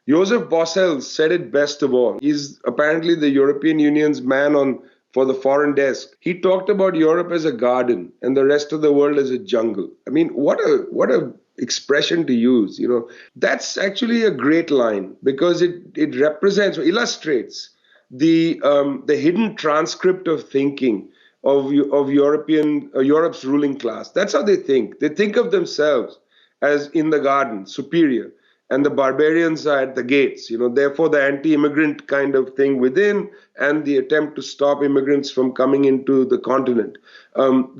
Joseph Borrell said it best of all. He's apparently the European Union's man on for the foreign desk. He talked about Europe as a garden and the rest of the world as a jungle. I mean, what a expression to use, you know. That's actually a great line because it represents or illustrates the hidden transcript of thinking of Europe's ruling class. That's how they think. They think of themselves as in the garden, superior, and the barbarians are at the gates. You know, therefore the anti-immigrant kind of thing within, and the attempt to stop immigrants from coming into the continent.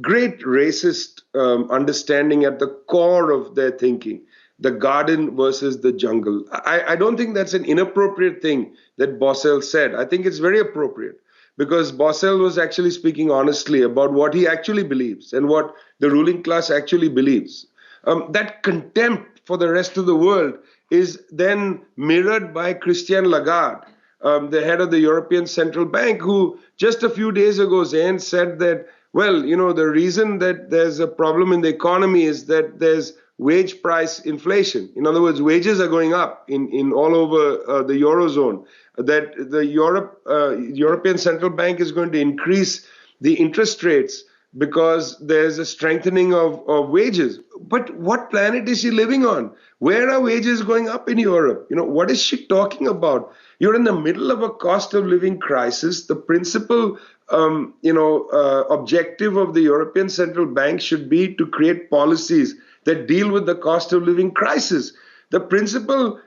Great racist understanding at the core of their thinking. The garden versus the jungle. I don't think that's an inappropriate thing that Borrell said. I think it's very appropriate because Borrell was actually speaking honestly about what he actually believes and what the ruling class actually believes. That contempt for the rest of the world is then mirrored by Christine Lagarde, the head of the European Central Bank, who just a few days ago, Zain, said that, well, you know, the reason that there's a problem in the economy is that there's wage price inflation. In other words, wages are going up in all over the Eurozone, that the European Central Bank is going to increase the interest rates because there's a strengthening of wages. But what planet is she living on? Where are wages going up in Europe? You know, what is she talking about? You're in the middle of a cost of living crisis. The principal objective of the European Central Bank should be to create policies that deal with the cost of living crisis. The principal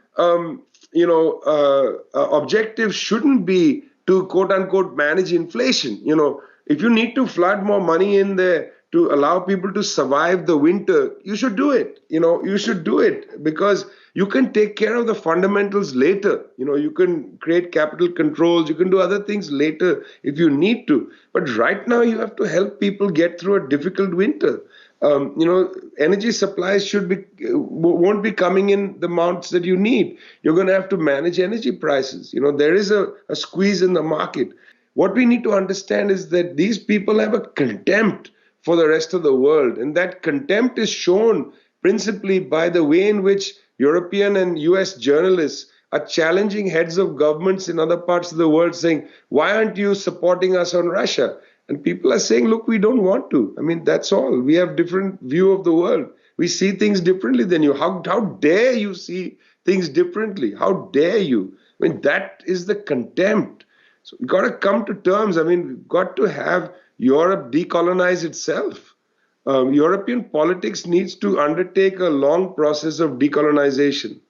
objective shouldn't be to quote unquote manage inflation. You know, if you need to flood more money in there to allow people to survive the winter, you should do it. You know, you should do it because you can take care of the fundamentals later. You know, you can create capital controls, you can do other things later if you need to. But right now you have to help people get through a difficult winter. Energy supplies won't be coming in the amounts that you need. You're going to have to manage energy prices. You know, there is a squeeze in the market. What we need to understand is that these people have a contempt for the rest of the world. And that contempt is shown principally by the way in which European and US journalists are challenging heads of governments in other parts of the world saying, why aren't you supporting us on Russia? And people are saying, look, we don't want to. I mean, that's all. We have different view of the world. We see things differently than you. How dare you see things differently? How dare you? I mean, that is the contempt. So we've got to come to terms. I mean, we've got to have Europe decolonize itself. European politics needs to undertake a long process of decolonization.